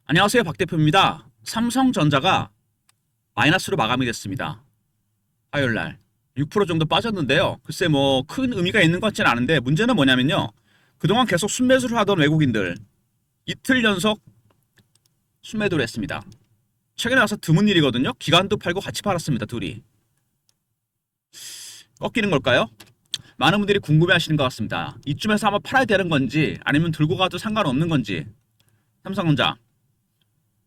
안녕하세요, 박 대표입니다. 삼성전자가 마이너스로 마감이 됐습니다. 화요일날 6% 정도 빠졌는데요. 글쎄 뭐 큰 의미가 있는 것 같지는 않은데, 문제는 뭐냐면요, 그동안 계속 순매수를 하던 외국인들 이틀 연속 순매도를 했습니다. 최근에 와서 드문 일이거든요. 기관도 팔고 같이 팔았습니다. 둘이 꺾이는 걸까요? 많은 분들이 궁금해하시는 것 같습니다. 이쯤에서 한번 팔아야 되는 건지 아니면 들고 가도 상관없는 건지.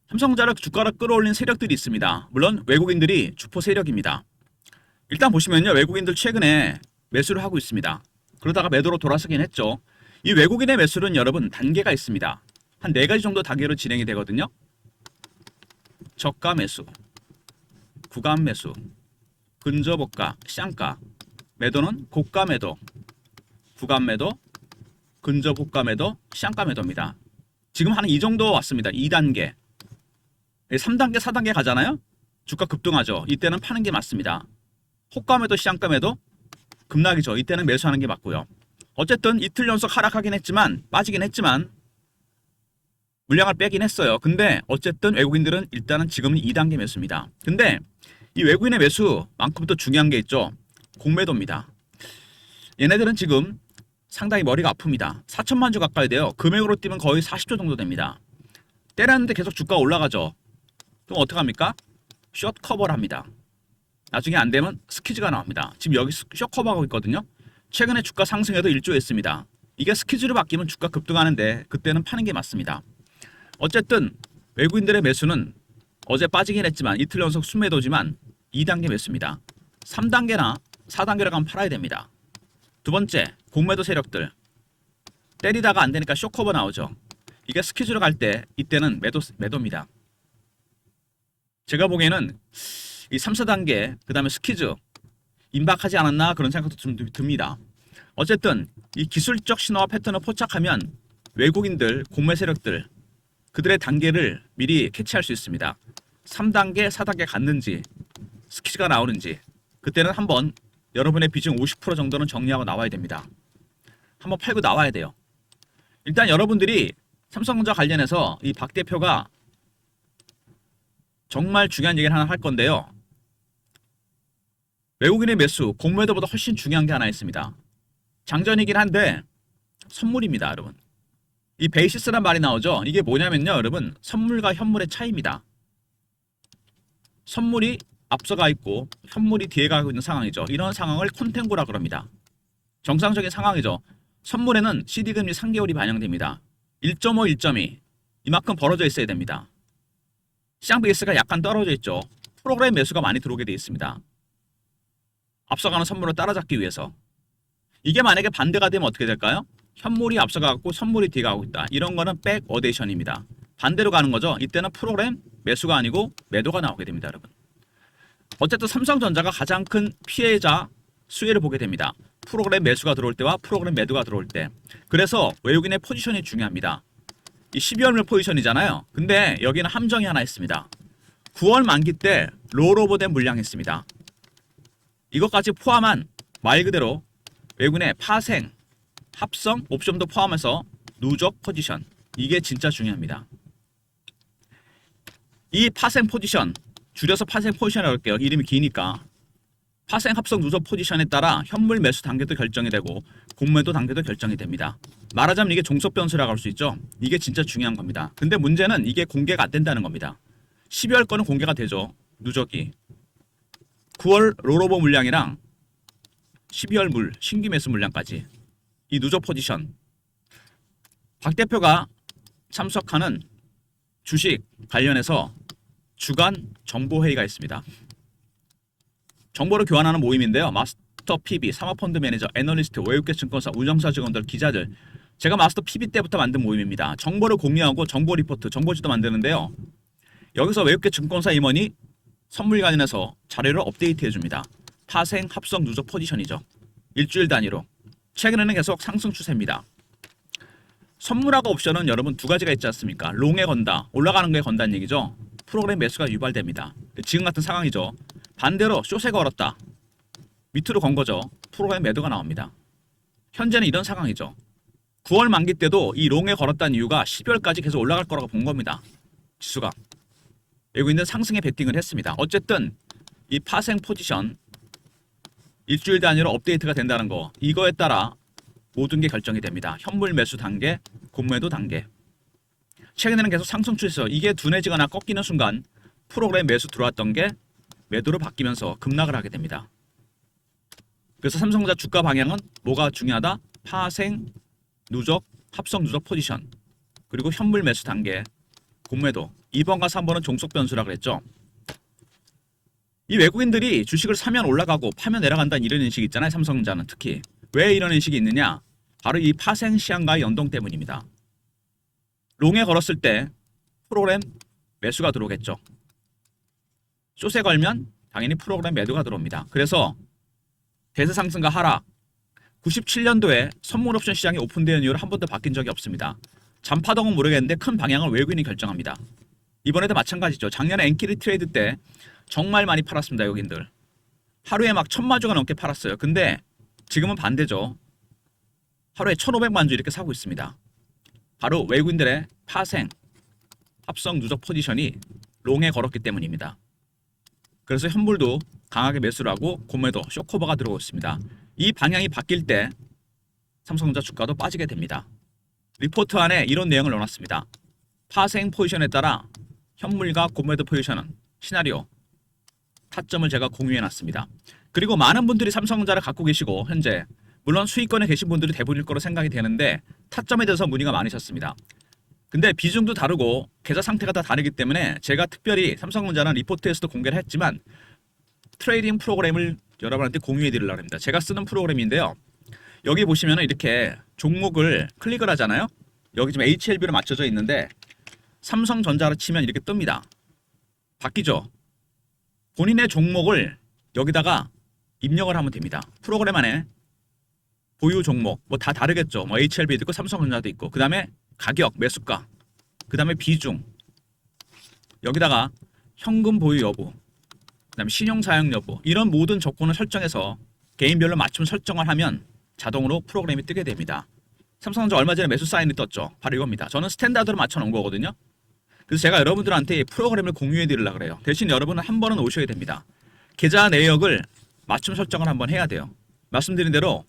삼성전자를 주가를 끌어올린 세력들이 있습니다. 물론 외국인들이 주포 세력입니다. 일단 보시면요, 외국인들 최근에 매수를 하고 있습니다. 그러다가 매도로 돌아서긴 했죠. 이 외국인의 매수는 여러분 단계가 있습니다. 한 4가지 정도 단계로 진행이 되거든요. 저가 매수, 구간 매수, 근저고가, 쌍가. 매도는 고가 매도, 구간 매도, 근저고가 매도, 쌍가 매도입니다. 지금 한 이 정도 왔습니다. 2단계. 3단계, 4단계 가잖아요? 주가 급등하죠. 이때는 파는 게 맞습니다. 호가 매도, 쌍가 매도 급락이죠. 이때는 매수하는 게 맞고요. 어쨌든 이틀 연속 하락하긴 했지만, 빠지긴 했지만 물량을 빼긴 했어요. 근데 어쨌든 외국인들은 일단은 지금은 2단계 매수입니다. 근데 이 외국인의 매수만큼 또 중요한 게 있죠. 공매도입니다. 얘네들은 지금 상당히 머리가 아픕니다. 4천만 주 가까이 돼요. 금액으로 뛰면 거의 40조 정도 됩니다. 때렸는데 계속 주가가 올라가죠. 그럼 어떡합니까? 숏 커버를 합니다. 나중에 안 되면 스퀴즈가 나옵니다. 지금 여기 숏 커버하고 있거든요. 최근에 주가 상승해도 1조 했습니다. 이게 스퀴즈로 바뀌면 주가 급등하는데 그때는 파는 게 맞습니다. 어쨌든 외국인들의 매수는 어제 빠지긴 했지만 이틀 연속 순매도지만 2단계 매수입니다. 3단계나 4단계로 가면 팔아야 됩니다. 두 번째, 공매도 세력들. 때리다가 안 되니까 숏 커버 나오죠. 이게 스퀴즈로 갈 때 이때는 매도입니다. 제가 보기에는 이 3, 4단계 그 다음에 스퀴즈 임박하지 않았나 그런 생각도 좀 듭니다. 어쨌든 이 기술적 신호와 패턴을 포착하면 외국인들, 공매 세력들 그들의 단계를 미리 캐치할 수 있습니다. 3단계, 4단계 갔는지 스퀴즈가 나오는지 그때는 한번 여러분의 비중 50% 정도는 정리하고 나와야 됩니다. 한번 팔고 나와야 돼요. 일단 여러분들이 삼성전자 관련해서 이 박 대표가 정말 중요한 얘기를 하나 할 건데요. 외국인의 매수, 공매도보다 훨씬 중요한 게 하나 있습니다. 장전이긴 한데 선물입니다, 여러분. 이 베이시스란 말이 나오죠. 이게 뭐냐면요, 여러분, 선물과 현물의 차이입니다. 선물이 앞서가 있고 현물이 뒤에 가고 있는 상황이죠. 이런 상황을 콘텐고라 그럽니다. 정상적인 상황이죠. 선물에는 CD금리 3개월이 반영됩니다. 1.5, 1.2 이만큼 벌어져 있어야 됩니다. 시장 베이스가 약간 떨어져 있죠. 프로그램 매수가 많이 들어오게 되어 있습니다. 앞서가는 선물을 따라잡기 위해서. 이게 만약에 반대가 되면 어떻게 될까요? 현물이 앞서가고 선물이 뒤에 가고 있다. 이런 거는 백어데이션입니다. 반대로 가는 거죠. 이때는 프로그램 매수가 아니고 매도가 나오게 됩니다, 여러분. 어쨌든 삼성전자가 가장 큰 피해자 수혜를 보게 됩니다. 프로그램 매수가 들어올 때와 프로그램 매도가 들어올 때. 그래서 외국인의 포지션이 중요합니다. 이 12월물 포지션이잖아요. 근데 여기는 함정이 하나 있습니다. 9월 만기 때 롤오버된 물량이 있습니다. 이것까지 포함한 말 그대로 외국인의 파생, 합성, 옵션도 포함해서 누적 포지션. 이게 진짜 중요합니다. 이 파생 포지션, 줄여서 파생 포지션이라고 할게요. 이름이 기니까. 파생, 합성, 누적 포지션에 따라 현물 매수 단계도 결정이 되고 공매도 단계도 결정이 됩니다. 말하자면 이게 종속 변수라고 할 수 있죠. 이게 진짜 중요한 겁니다. 근데 문제는 이게 공개가 안 된다는 겁니다. 12월 거는 공개가 되죠. 누적이. 9월 롤오버 물량이랑 12월 신규 매수 물량까지. 이 누적 포지션. 박 대표가 참석하는 주식 관련해서 주간 정보회의가 있습니다. 정보를 교환하는 모임인데요. 마스터 PB, 사모펀드 매니저, 애널리스트, 외국계 증권사, 운영사 직원들, 기자들. 제가 마스터 PB 때부터 만든 모임입니다. 정보를 공유하고 정보 리포트, 정보지도 만드는데요. 여기서 외국계 증권사 임원이 선물 관련해서 자료를 업데이트 해줍니다. 파생, 합성, 누적 포지션이죠. 일주일 단위로. 최근에는 계속 상승 추세입니다. 선물하고 옵션은 여러분 두 가지가 있지 않습니까? 롱에 건다, 올라가는 거에 건다는 얘기죠. 프로그램 매수가 유발됩니다. 지금 같은 상황이죠. 반대로 숏에 걸었다. 밑으로 건 거죠. 프로그램 매도가 나옵니다. 현재는 이런 상황이죠. 9월 만기 때도 이 롱에 걸었다는 이유가 12월까지 계속 올라갈 거라고 본 겁니다. 지수가. 외국인들은 상승에 베팅을 했습니다. 어쨌든 이 파생 포지션 일주일 단위로 업데이트가 된다는 거, 이거에 따라 모든 게 결정이 됩니다. 현물 매수 단계, 공매도 단계. 최근에는 계속 상승 추세에서 이게 둔해지거나 꺾이는 순간 프로그램 매수 들어왔던 게 매도로 바뀌면서 급락을 하게 됩니다. 그래서 삼성전자 주가 방향은 뭐가 중요하다? 파생, 누적, 합성 누적 포지션, 그리고 현물 매수 단계, 공매도. 2번과 3번은 종속 변수라 그랬죠. 이 외국인들이 주식을 사면 올라가고 파면 내려간다는 이런 인식이 있잖아요. 삼성전자는 특히. 왜 이런 인식이 있느냐? 바로 이 파생 시향과의 연동 때문입니다. 롱에 걸었을 때 프로그램 매수가 들어오겠죠. 숏에 걸면 당연히 프로그램 매도가 들어옵니다. 그래서 대세 상승과 하락, 97년도에 선물 옵션 시장이 오픈된 이후로 한 번도 바뀐 적이 없습니다. 잔파동은 모르겠는데 큰 방향을 외국인이 결정합니다. 이번에도 마찬가지죠. 작년에 엔키리 트레이드 때 정말 많이 팔았습니다. 외국인들. 하루에 막 1000만 주가 넘게 팔았어요. 근데 지금은 반대죠. 하루에 1500만 주 이렇게 사고 있습니다. 바로 외국인들의 파생, 합성 누적 포지션이 롱에 걸었기 때문입니다. 그래서 현물도 강하게 매수를 하고 공매도 쇼커버가 들어오고 있습니다. 이 방향이 바뀔 때 삼성전자 주가도 빠지게 됩니다. 리포트 안에 이런 내용을 넣어놨습니다. 파생 포지션에 따라 현물과 공매도 포지션은 시나리오, 타점을 제가 공유해놨습니다. 그리고 많은 분들이 삼성전자를 갖고 계시고 현재 물론 수익권에 계신 분들이 대부분일 거로 생각이 되는데 타점에 대해서 문의가 많으셨습니다. 근데 비중도 다르고 계좌 상태가 다 다르기 때문에 제가 특별히 삼성전자는 리포트에서도 공개를 했지만 트레이딩 프로그램을 여러분한테 공유해 드리려고 합니다. 제가 쓰는 프로그램인데요. 여기 보시면 이렇게 종목을 클릭을 하잖아요. 여기 지금 HLB로 맞춰져 있는데 삼성전자로 치면 이렇게 뜹니다. 바뀌죠? 본인의 종목을 여기다가 입력을 하면 됩니다. 프로그램 안에 보유 종목 뭐 다 다르겠죠. 뭐 HLB도 있고 삼성전자도 있고, 그 다음에 가격, 매수가, 그 다음에 비중, 여기다가 현금 보유 여부, 그 다음에 신용 사용 여부, 이런 모든 조건을 설정해서 개인별로 맞춤 설정을 하면 자동으로 프로그램이 뜨게 됩니다. 삼성전자 얼마 전에 매수 사인이 떴죠. 바로 이겁니다. 저는 스탠다드로 맞춰 놓은 거거든요. 그래서 제가 여러분들한테 프로그램을 공유해 드리려고 그래요. 대신 여러분은 한 번은 오셔야 됩니다. 계좌 내역을 맞춤 설정을 한번 해야 돼요. 말씀드린 대로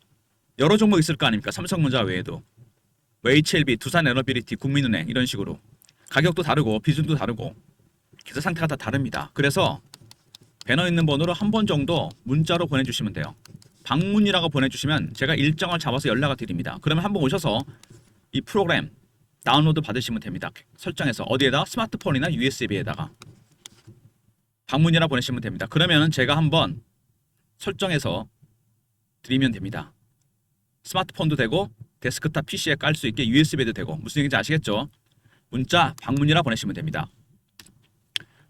여러 종목 있을 거 아닙니까? 삼성전자 외에도 뭐 HLB, 두산에너비리티, 국민은행 이런 식으로 가격도 다르고 비중도 다르고 계좌 상태가 다 다릅니다. 그래서 배너 있는 번호로 한 번 정도 문자로 보내주시면 돼요. 방문이라고 보내주시면 제가 일정을 잡아서 연락을 드립니다. 그러면 한번 오셔서 이 프로그램 다운로드 받으시면 됩니다. 설정해서 어디에다? 스마트폰이나 USB에다가 방문이라 보내시면 됩니다. 그러면 제가 한번 설정해서 드리면 됩니다. 스마트폰도 되고 데스크탑 PC에 깔 수 있게 USB도 되고, 무슨 얘기인지 아시겠죠? 문자 방문이라 보내시면 됩니다.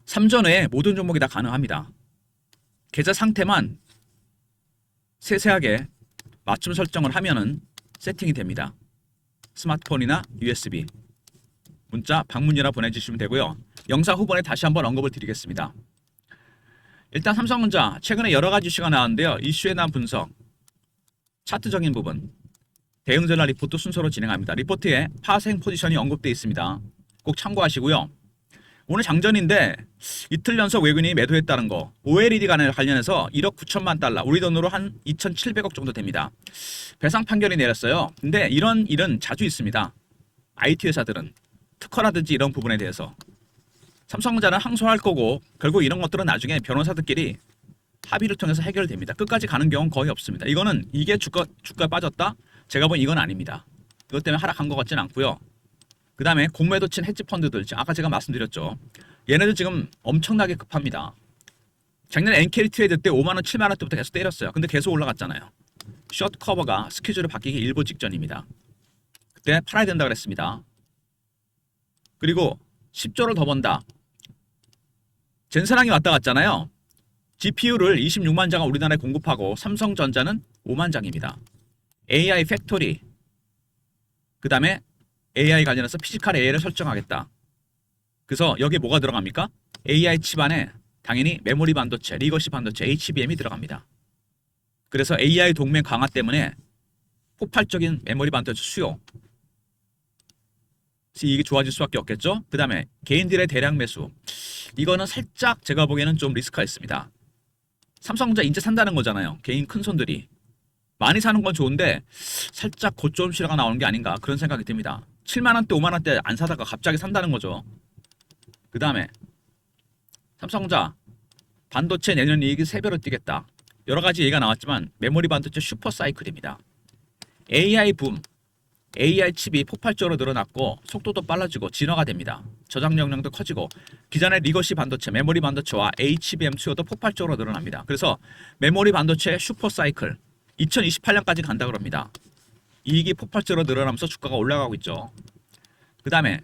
3전 외에 모든 종목이 다 가능합니다. 계좌 상태만 세세하게 맞춤 설정을 하면은 세팅이 됩니다. 스마트폰이나 USB, 문자 방문이라 보내주시면 되고요. 영상 후반에 다시 한번 언급을 드리겠습니다. 일단 삼성전자 최근에 여러 가지 이슈가 나왔는데요. 이슈에 대한 분석, 차트적인 부분, 대응전략 리포트 순서로 진행합니다. 리포트에 파생 포지션이 언급되어 있습니다. 꼭 참고하시고요. 오늘 장전인데 이틀 연속 외국인이 매도했다는 거, OLED 관련해서 1억 9천만 달러, 우리 돈으로 한 2,700억 정도 됩니다. 배상 판결이 내렸어요. 근데 이런 일은 자주 있습니다. IT 회사들은 특허라든지 이런 부분에 대해서 삼성전자는 항소할 거고, 결국 이런 것들은 나중에 변호사들끼리 합의를 통해서 해결됩니다. 끝까지 가는 경우는 거의 없습니다. 이거는 이게 주가 빠졌다? 제가 보기엔 이건 아닙니다. 이것 때문에 하락한 것 같지는 않고요. 그 다음에 공매도 친 헤지 펀드들, 아까 제가 말씀드렸죠. 얘네들 지금 엄청나게 급합니다. 작년에 엔캐리 트레이드 때 5만원, 7만원 때부터 계속 때렸어요. 근데 계속 올라갔잖아요. 숏 커버가 스케줄을 바뀌기 일보 직전입니다. 그때 팔아야 된다 그랬습니다. 그리고 10조를 더 번다. 젠슨항이 왔다 갔잖아요. GPU를 26만 장을 우리나라에 공급하고 삼성전자는 5만 장입니다. AI 팩토리, 그 다음에 AI 관련해서 피지컬 AI를 설정하겠다. 그래서 여기에 뭐가 들어갑니까? AI 칩 안에 당연히 메모리 반도체, 리거시 반도체, HBM이 들어갑니다. 그래서 AI 동맹 강화 때문에 폭발적인 메모리 반도체 수요, 이익이 좋아질 수밖에 없겠죠. 그 다음에 개인들의 대량 매수. 이거는 살짝 제가 보기에는 좀 리스크가 있습니다. 삼성전자 인제 산다는 거잖아요. 개인 큰 손들이. 많이 사는 건 좋은데 살짝 고점 실화가 나오는 게 아닌가 그런 생각이 듭니다. 7만원대 5만원대 안 사다가 갑자기 산다는 거죠. 그 다음에 삼성전자 반도체 내년 이익이 3배로 뛰겠다. 여러 가지 얘기가 나왔지만 메모리 반도체 슈퍼 사이클입니다. AI 붐, AI 칩이 폭발적으로 늘어났고 속도도 빨라지고 진화가 됩니다. 저장 용량도 커지고 기존의 리거시 반도체, 메모리 반도체와 HBM 수요도 폭발적으로 늘어납니다. 그래서 메모리 반도체 슈퍼 사이클 2028년까지 간다 그럽니다. 이익이 폭발적으로 늘어나면서 주가가 올라가고 있죠. 그 다음에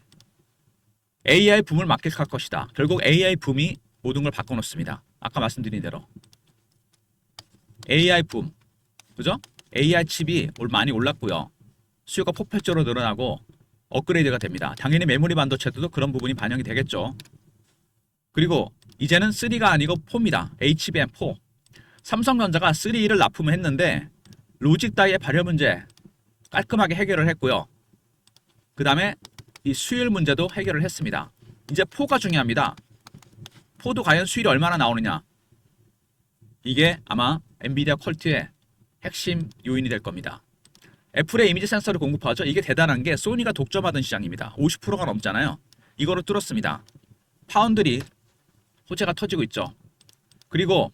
AI 붐을 막겠할 것이다. 결국 AI 붐이 모든 걸 바꿔놓습니다. 아까 말씀드린 대로 AI 붐, 그죠? AI 칩이 많이 올랐고요. 수요가 폭발적으로 늘어나고 업그레이드가 됩니다. 당연히 메모리 반도체도 그런 부분이 반영이 되겠죠. 그리고 이제는 3가 아니고 4입니다. HBM4. 삼성전자가 3를 납품을 했는데 로직 다이의 발열 문제 깔끔하게 해결을 했고요. 그 다음에 이 수율 문제도 해결을 했습니다. 이제 4가 중요합니다. 4도 과연 수율이 얼마나 나오느냐. 이게 아마 엔비디아 퀄트의 핵심 요인이 될 겁니다. 애플의 이미지 센서를 공급하죠. 이게 대단한 게 소니가 독점하던 시장입니다. 50%가 넘잖아요. 이거를 뚫었습니다. 파운드리 호재가 터지고 있죠. 그리고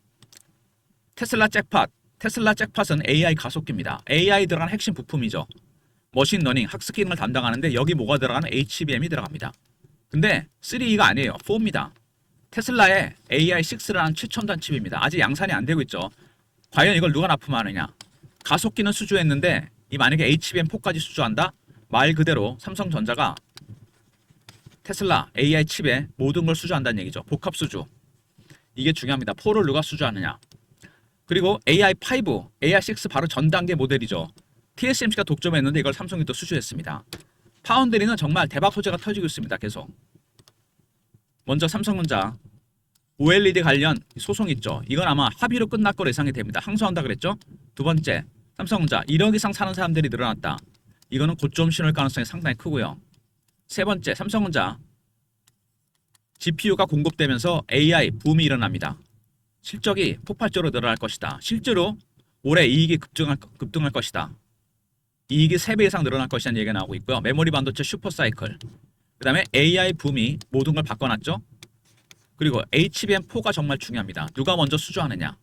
테슬라 잭팟. 테슬라 잭팟은 AI 가속기입니다. AI 들어간 핵심 부품이죠. 머신러닝, 학습 기능을 담당하는데 여기 뭐가 들어가는 HBM이 들어갑니다. 근데 3E가 아니에요. 4입니다. 테슬라의 AI6라는 최첨단 칩입니다. 아직 양산이 안 되고 있죠. 과연 이걸 누가 납품하느냐. 가속기는 수주했는데 이 만약에 HBM4까지 수주한다? 말 그대로 삼성전자가 테슬라 AI 칩에 모든 걸 수주한다는 얘기죠. 복합 수주. 이게 중요합니다. 4를 누가 수주하느냐. 그리고 AI5, AI6 바로 전 단계 모델이죠. TSMC가 독점했는데 이걸 삼성이 또 수주했습니다. 파운드리는 정말 대박 호재가 터지고 있습니다. 계속. 먼저 삼성전자 OLED 관련 소송 있죠. 이건 아마 합의로 끝날 거로 예상이 됩니다. 항소한다 그랬죠. 두 번째, 삼성전자 1억 이상 사는 사람들이 늘어났다. 이거는 고점 신호일 가능성이 상당히 크고요. 세 번째, 삼성전자 GPU가 공급되면서 AI 붐이 일어납니다. 실적이 폭발적으로 늘어날 것이다. 실제로 올해 이익이 급등할 것이다. 이익이 3배 이상 늘어날 것이라는 얘기가 나오고 있고요. 메모리 반도체 슈퍼 사이클. 그 다음에 AI 붐이 모든 걸 바꿔놨죠. 그리고 HBM4가 정말 중요합니다. 누가 먼저 수주하느냐.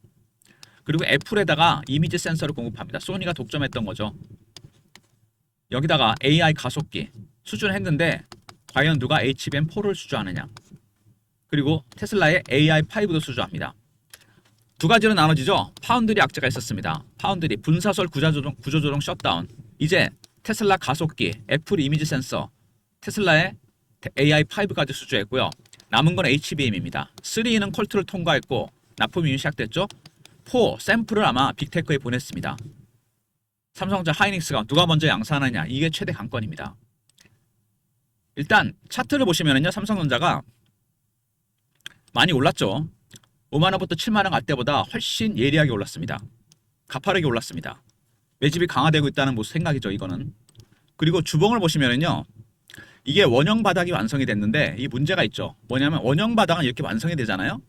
그리고 애플에다가 이미지 센서를 공급합니다. 소니가 독점했던 거죠. 여기다가 AI 가속기 수주를 했는데 과연 누가 HBM4를 수주하느냐. 그리고 테슬라의 AI5도 수주합니다. 두 가지로 나눠지죠. 파운드리 악재가 있었습니다. 파운드리 분사설 구조조정 셧다운. 이제 테슬라 가속기, 애플 이미지 센서, 테슬라의 AI5까지 수주했고요. 남은 건 HBM입니다. 3는 퀄트를 통과했고 납품이 시작됐죠. 4 샘플을 아마 빅테크에 보냈습니다. 삼성전자 하이닉스가 누가 먼저 양산하느냐. 이게 최대 관건입니다. 일단 차트를 보시면요. 삼성전자가 많이 올랐죠. 5만원부터 7만원 갈 때보다 훨씬 예리하게 올랐습니다. 가파르게 올랐습니다. 매집이 강화되고 있다는 모습 생각이죠. 이거는. 그리고 주봉을 보시면요. 이게 원형 바닥이 완성이 됐는데 이 문제가 있죠. 뭐냐면 원형 바닥은 이렇게 완성이 되잖아요.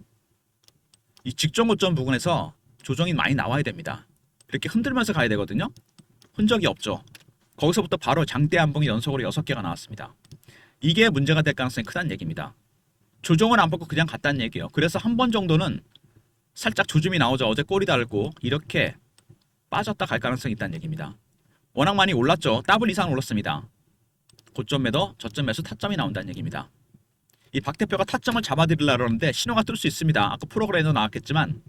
이 직전 고점 부분에서 조정이 많이 나와야 됩니다. 이렇게 흔들면서 가야 되거든요. 흔적이 없죠. 거기서부터 바로 장대 한봉이 연속으로 6개가 나왔습니다. 이게 문제가 될 가능성이 크다는 얘기입니다. 조정을 안 받고 그냥 갔다는 얘기예요. 그래서 한 번 정도는 살짝 조짐이 나오죠. 어제 꼬리 달고 이렇게 빠졌다 갈 가능성이 있다는 얘기입니다. 워낙 많이 올랐죠. 더블 이상 올랐습니다. 고점 매도, 저점 매수, 타점이 나온다는 얘기입니다. 이 박 대표가 타점을 잡아드리려고 하는데 신호가 뜰 수 있습니다. 아까 프로그램에도 나왔겠지만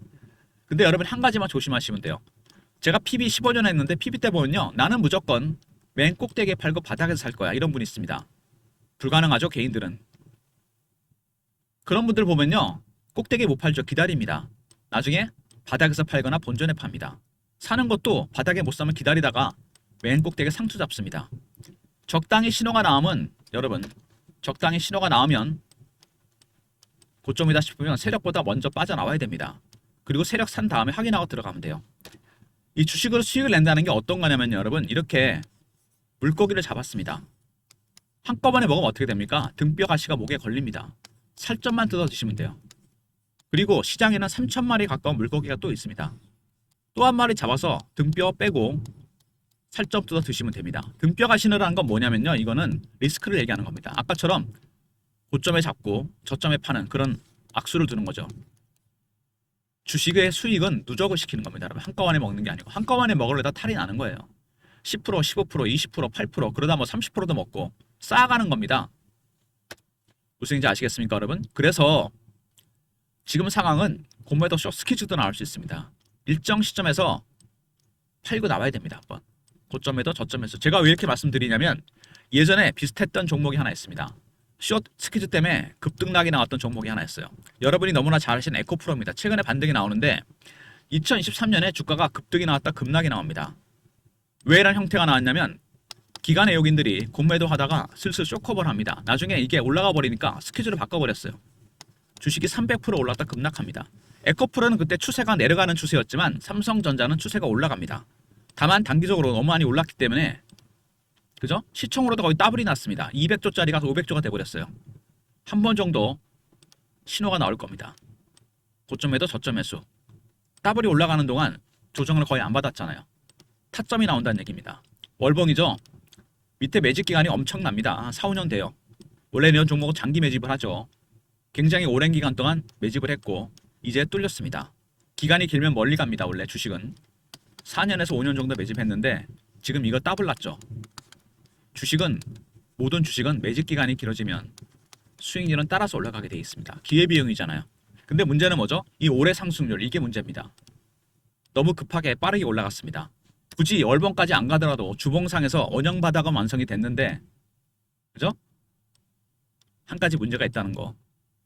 근데 여러분 한 가지만 조심하시면 돼요. 제가 PB 15년 했는데 PB 때 보면요. 나는 무조건 맨 꼭대기에 팔고 바닥에서 살 거야. 이런 분이 있습니다. 불가능하죠. 개인들은. 그런 분들 보면요. 꼭대기에 못 팔죠. 기다립니다. 나중에 바닥에서 팔거나 본전에 팝니다. 사는 것도 바닥에 못 사면 기다리다가 맨 꼭대기에 상투 잡습니다. 적당히 신호가 나오면 여러분 적당히 신호가 나오면 고점이다 싶으면 세력보다 먼저 빠져나와야 됩니다. 그리고 세력 산 다음에 확인하고 들어가면 돼요. 이 주식으로 수익을 낸다는 게 어떤 거냐면 여러분 이렇게 물고기를 잡았습니다. 한꺼번에 먹으면 어떻게 됩니까? 등뼈 가시가 목에 걸립니다. 살점만 뜯어 드시면 돼요. 그리고 시장에는 3,000마리 가까운 물고기가 또 있습니다. 또 한 마리 잡아서 등뼈 빼고 살점 뜯어 드시면 됩니다. 등뼈 가시느라는 건 뭐냐면요. 이거는 리스크를 얘기하는 겁니다. 아까처럼 고점에 잡고 저점에 파는 그런 악수를 두는 거죠. 주식의 수익은 누적을 시키는 겁니다. 여러분 한꺼번에 먹는 게 아니고 한꺼번에 먹으려다 탈이 나는 거예요. 10%, 15%, 20%, 8% 그러다 뭐 30%도 먹고 쌓아가는 겁니다. 무슨 얘기인지 아시겠습니까, 여러분? 그래서 지금 상황은 공매도 숏 스퀴즈도 나올 수 있습니다. 일정 시점에서 팔고 나와야 됩니다. 한번 고점에도 저점에서. 제가 왜 이렇게 말씀드리냐면 예전에 비슷했던 종목이 하나 있습니다. 숏 스퀴즈 때문에 급등락이 나왔던 종목이 하나 있어요. 여러분이 너무나 잘 아시는 에코프로입니다. 최근에 반등이 나오는데 2023년에 주가가 급등이 나왔다 급락이 나옵니다. 왜 이런 형태가 나왔냐면 기관 외국인들이 공매도 하다가 슬슬 쇼커버를 합니다. 나중에 이게 올라가 버리니까 스퀴즈를 바꿔버렸어요. 주식이 300% 올랐다 급락합니다. 에코프로는 그때 추세가 내려가는 추세였지만 삼성전자는 추세가 올라갑니다. 다만 단기적으로 너무 많이 올랐기 때문에 그죠? 시총으로도 거의 더블이 났습니다. 200조짜리가 500조가 돼버렸어요. 한 번 정도 신호가 나올 겁니다. 고점에도 저점 매수. 더블이 올라가는 동안 조정을 거의 안 받았잖아요. 타점이 나온다는 얘기입니다. 월봉이죠. 밑에 매집 기간이 엄청납니다. 4, 5년 돼요. 원래 이런 종목은 장기 매집을 하죠. 굉장히 오랜 기간 동안 매집을 했고 이제 뚫렸습니다. 기간이 길면 멀리 갑니다. 원래 주식은 4년에서 5년 정도 매집했는데 지금 이거 더블 났죠. 주식은 모든 주식은 매집 기간이 길어지면 수익률은 따라서 올라가게 되어 있습니다. 기회비용이잖아요. 근데 문제는 뭐죠? 이 올해 상승률 이게 문제입니다. 너무 급하게 빠르게 올라갔습니다. 굳이 월봉까지 안 가더라도 주봉상에서 원형 바닥은 완성이 됐는데 그죠? 한 가지 문제가 있다는 거.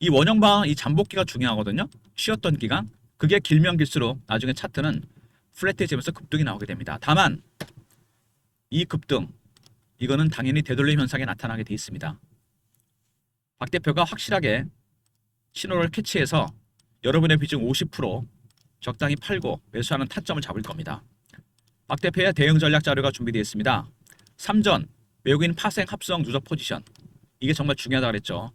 이 원형 바닥 이 잠복기가 중요하거든요. 쉬었던 기간 그게 길면 길수록 나중에 차트는 플랫해지면서 급등이 나오게 됩니다. 다만 이 급등 이거는 당연히 되돌림 현상에 나타나게 돼 있습니다. 박 대표가 확실하게 신호를 캐치해서 여러분의 비중 50% 적당히 팔고 매수하는 타점을 잡을 겁니다. 박 대표의 대응 전략 자료가 준비되어 있습니다. 3전 외국인 파생 합성 누적 포지션 이게 정말 중요하다고 그랬죠.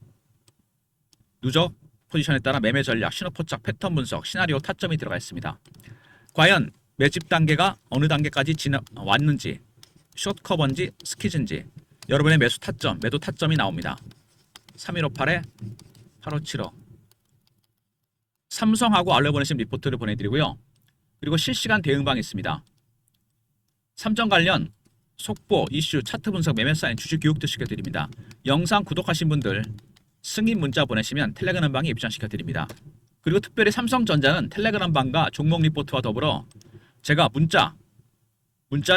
누적 포지션에 따라 매매 전략, 신호 포착, 패턴 분석, 시나리오 타점이 들어가 있습니다. 과연 매집 단계가 어느 단계까지 왔는지 숏 커버인지 스퀴즈인지 여러분의 매수 타점, 매도 타점이 나옵니다. 3158에 8575 삼성하고 알려보내신 리포트를 보내드리고요. 그리고 실시간 대응방이 있습니다. 3전 관련 속보, 이슈, 차트 분석, 매매 사인, 주식 교육도 시켜드립니다. 영상 구독하신 분들 승인 문자 보내시면 텔레그램 방에 입장시켜드립니다. 그리고 특별히 삼성전자는 텔레그램 방과 종목 리포트와 더불어 제가 문자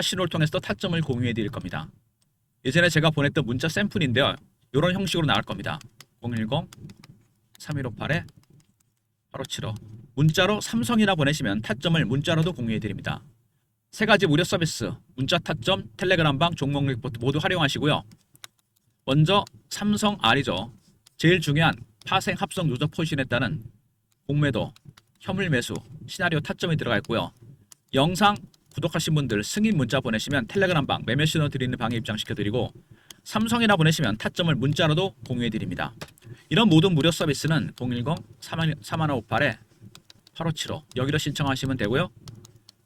신호를 통해서 타점을 공유해 드릴 겁니다. 예전에 제가 보냈던 문자 샘플인데요. 이런 형식으로 나갈 겁니다. 010-3158-8575 문자로 삼성이라 보내시면 타점을 문자로도 공유해 드립니다. 세 가지 무료 서비스 문자 타점, 텔레그램 방, 종목 리포트 모두 활용하시고요. 먼저 삼성 R이죠. 제일 중요한 파생 합성 누적 포지션에 따른 공매도, 현물 매수, 시나리오 타점이 들어가 있고요. 영상 구독하신 분들 승인 문자 보내시면 텔레그램 방, 매매 신호 드리는 방에 입장시켜드리고 삼성이라 보내시면 타점을 문자로도 공유해드립니다. 이런 모든 무료 서비스는 010-3158-8575 여기로 신청하시면 되고요.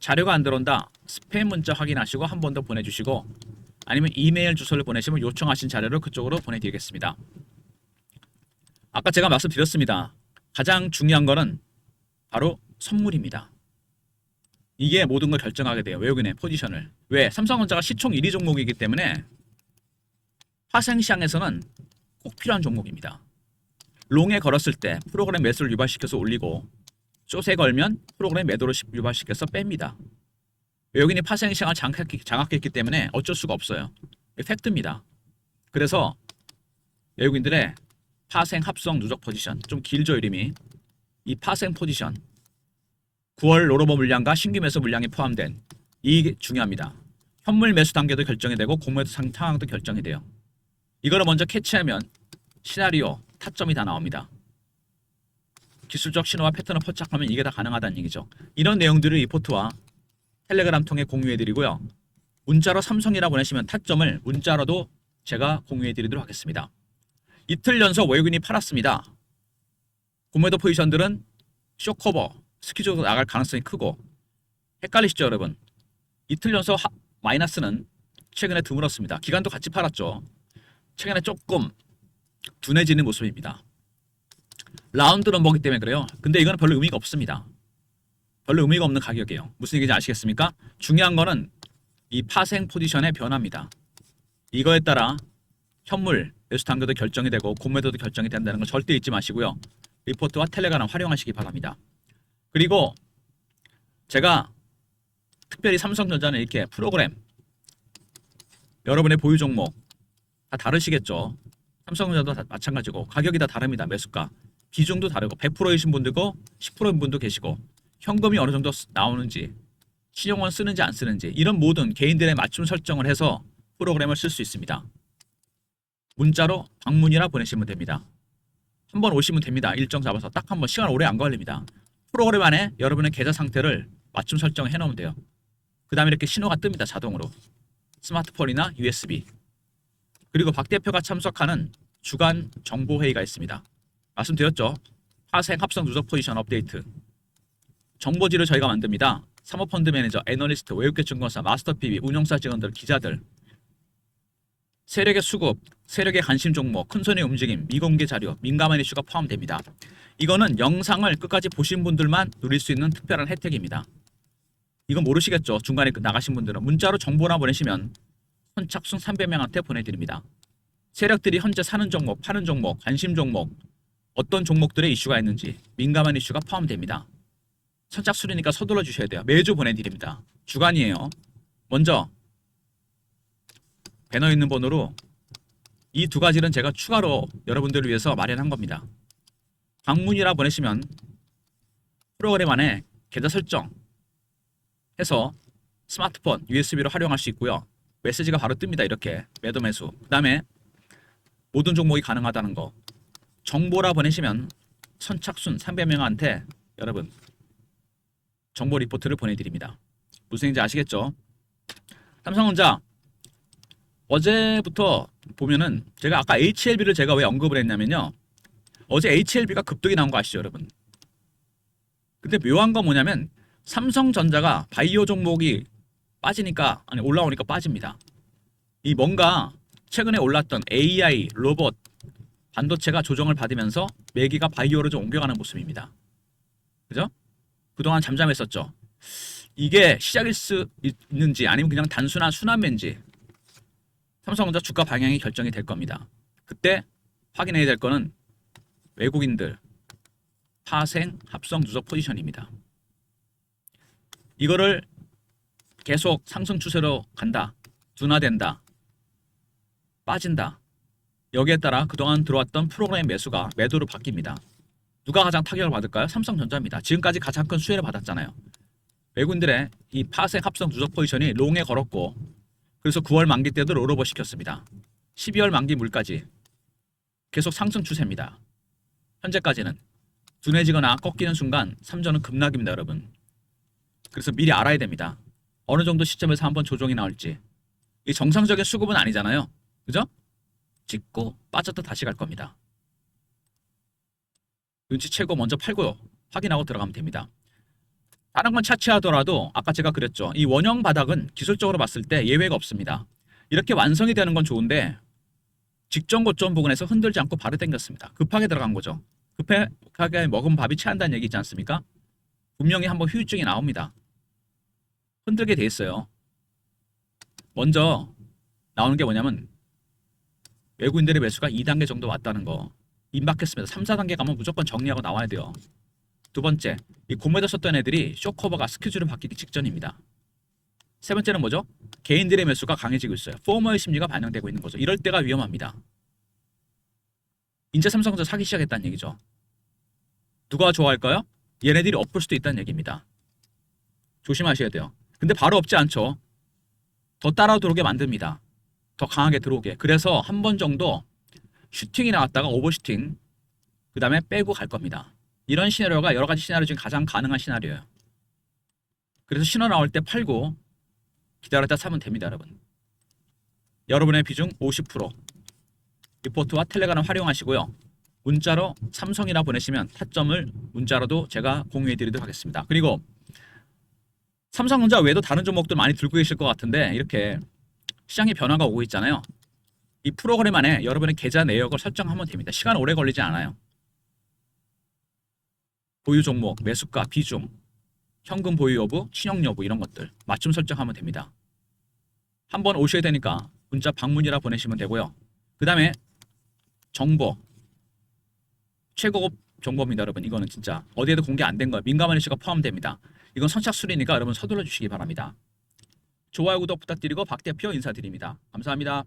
자료가 안 들어온다. 스팸 문자 확인하시고 한 번 더 보내주시고 아니면 이메일 주소를 보내시면 요청하신 자료를 그쪽으로 보내드리겠습니다. 아까 제가 말씀드렸습니다. 가장 중요한 거는 바로 선물입니다. 이게 모든 걸 결정하게 돼요. 외국인의 포지션을. 왜? 삼성전자가 시총 1위 종목이기 때문에 파생시장에서는 꼭 필요한 종목입니다. 롱에 걸었을 때 프로그램 매수를 유발시켜서 올리고 숏에 걸면 프로그램 매도를 유발시켜서 뺍니다. 외국인이 파생시장을 장악했기 때문에 어쩔 수가 없어요. 팩트입니다. 그래서 외국인들의 파생 합성 누적 포지션 좀 길죠 이름이. 이 파생 포지션 9월 롤오버 물량과 신규 매수 물량이 포함된 이게 중요합니다. 현물 매수 단계도 결정이 되고 공매도 상황도 결정이 돼요. 이거를 먼저 캐치하면 시나리오, 타점이 다 나옵니다. 기술적 신호와 패턴을 포착하면 이게 다 가능하다는 얘기죠. 이런 내용들을 리포트와 텔레그램 통해 공유해드리고요. 문자로 삼성이라 보내시면 타점을 문자로도 제가 공유해 드리도록 하겠습니다. 이틀 연속 외국인이 팔았습니다. 공매도 포지션들은 쇼커버, 스퀴즈로 나갈 가능성이 크고 헷갈리시죠 여러분? 이틀 연속 마이너스는 최근에 드물었습니다. 기간도 같이 팔았죠. 최근에 조금 둔해지는 모습입니다. 라운드 넘버기 때문에 그래요. 근데 이거는 별로 의미가 없습니다. 별로 의미가 없는 가격이에요. 무슨 얘기인지 아시겠습니까? 중요한 거는 이 파생 포지션의 변화입니다. 이거에 따라 현물 매수 단계도 결정이 되고 공매도도 결정이 된다는 걸 절대 잊지 마시고요. 리포트와 텔레그램 활용하시기 바랍니다. 그리고 제가 특별히 삼성전자는 이렇게 프로그램 여러분의 보유 종목 다 다르시겠죠. 삼성전자도 다 마찬가지고 가격이 다 다릅니다. 매수가 비중도 다르고 100%이신 분들고 10%인 분도 계시고 현금이 어느 정도 나오는지 신용원 쓰는지 안 쓰는지 이런 모든 개인들의 맞춤 설정을 해서 프로그램을 쓸 수 있습니다. 문자로 방문이라 보내시면 됩니다. 한번 오시면 됩니다. 일정 잡아서 딱 한 번 시간 오래 안 걸립니다. 프로그램 안에 여러분의 계좌 상태를 맞춤 설정해 놓으면 돼요. 그 다음에 이렇게 신호가 뜹니다. 자동으로. 스마트폰이나 USB. 그리고 박 대표가 참석하는 주간 정보회의가 있습니다. 말씀드렸죠. 파생 합성 누적 포지션 업데이트. 정보지를 저희가 만듭니다. 사모펀드 매니저, 애널리스트, 외국계 증권사, 마스터 PB, 운용사 직원들, 기자들, 세력의 수급, 세력의 관심 종목, 큰손의 움직임, 미공개 자료, 민감한 이슈가 포함됩니다. 이거는 영상을 끝까지 보신 분들만 누릴 수 있는 특별한 혜택입니다. 이건 모르시겠죠? 중간에 나가신 분들은 문자로 정보나 보내시면 선착순 300명한테 보내드립니다. 세력들이 현재 사는 종목, 파는 종목, 관심 종목, 어떤 종목들의 이슈가 있는지 민감한 이슈가 포함됩니다. 선착순이니까 서둘러 주셔야 돼요. 매주 보내드립니다. 주간이에요. 먼저 배너 있는 번호로 이 두 가지는 제가 추가로 여러분들을 위해서 마련한 겁니다. 방문이라 보내시면 프로그램 안에 계좌 설정 해서 스마트폰, USB로 활용할 수 있고요. 메시지가 바로 뜹니다. 이렇게 매도 매수. 그 다음에 모든 종목이 가능하다는 거. 정보라 보내시면 선착순 300명한테 여러분 정보 리포트를 보내드립니다. 무슨 얘기인지 아시겠죠? 삼성전자 어제부터 보면은 제가 아까 HLB를 제가 왜 언급을 했냐면요. 어제 HLB가 급등이 나온 거 아시죠 여러분? 근데 묘한 건 뭐냐면 삼성전자가 바이오 종목이 빠지니까 아니 올라오니까 빠집니다. 이 뭔가 최근에 올랐던 AI, 로봇, 반도체가 조정을 받으면서 매기가 바이오로 좀 옮겨가는 모습입니다. 그죠? 그동안 잠잠했었죠. 이게 시작일 수 있는지 아니면 그냥 단순한 순환매인지 삼성전자 주가 방향이 결정이 될 겁니다. 그때 확인해야 될 거는 외국인들 파생 합성 누적 포지션입니다. 이거를 계속 상승 추세로 간다, 둔화된다, 빠진다. 여기에 따라 그동안 들어왔던 프로그램 매수가 매도로 바뀝니다. 누가 가장 타격을 받을까요? 삼성전자입니다. 지금까지 가장 큰 수혜를 받았잖아요. 외국인들의 이 파생 합성 누적 포지션이 롱에 걸었고 그래서 9월 만기 때도 롤오버 시켰습니다. 12월 만기 물까지 계속 상승 추세입니다. 현재까지는 둔해지거나 꺾이는 순간 3전은 급락입니다. 여러분. 그래서 미리 알아야 됩니다. 어느 정도 시점에서 한번 조정이 나올지. 이 정상적인 수급은 아니잖아요. 그죠? 찍고 빠졌다 다시 갈 겁니다. 눈치채고 먼저 팔고 확인하고 들어가면 됩니다. 다른 건 차치하더라도 아까 제가 그랬죠. 이 원형 바닥은 기술적으로 봤을 때 예외가 없습니다. 이렇게 완성이 되는 건 좋은데 직전 고점 부근에서 흔들지 않고 바로 당겼습니다. 급하게 들어간 거죠. 급하게 먹은 밥이 체한다는 얘기 있지 않습니까? 분명히 한번 후유증이 나옵니다. 흔들게 돼 있어요. 먼저 나오는 게 뭐냐면 외국인들의 매수가 2단계 정도 왔다는 거. 임박했습니다. 3, 4단계 가면 무조건 정리하고 나와야 돼요. 두 번째, 이 공매도 썼던 애들이 쇼커버가 스퀴즈를 바뀌기 직전입니다. 세 번째는 뭐죠? 개인들의 매수가 강해지고 있어요. 포머의 심리가 반영되고 있는 거죠. 이럴 때가 위험합니다. 이제 삼성전자 사기 시작했다는 얘기죠. 누가 좋아할까요? 얘네들이 엎을 수도 있다는 얘기입니다. 조심하셔야 돼요. 근데 바로 엎지 않죠. 더 따라 들어오게 만듭니다. 더 강하게 들어오게. 그래서 한 번 정도 슈팅이 나왔다가 오버슈팅 그 다음에 빼고 갈 겁니다. 이런 시나리오가 여러 가지 시나리오 중에 가장 가능한 시나리오예요. 그래서 신호 나올 때 팔고 기다렸다 사면 됩니다. 여러분. 여러분의 비중 50%. 리포트와 텔레그램 활용하시고요. 문자로 삼성이라 보내시면 타점을 문자로도 제가 공유해 드리도록 하겠습니다. 그리고 삼성전자 외에도 다른 종목들 많이 들고 계실 것 같은데 이렇게 시장의 변화가 오고 있잖아요. 이 프로그램 안에 여러분의 계좌 내역을 설정하면 됩니다. 시간 오래 걸리지 않아요. 보유 종목, 매수가, 비중, 현금 보유 여부, 신용 여부 이런 것들 맞춤 설정하면 됩니다. 한번 오셔야 되니까 문자 방문이라 보내시면 되고요. 그 다음에 정보, 최고급 정보입니다. 여러분 이거는 진짜 어디에도 공개 안 된 거예요. 민감한 이슈가 포함됩니다. 이건 선착순이니까 여러분 서둘러 주시기 바랍니다. 좋아요, 구독 부탁드리고 박 대표 인사드립니다. 감사합니다.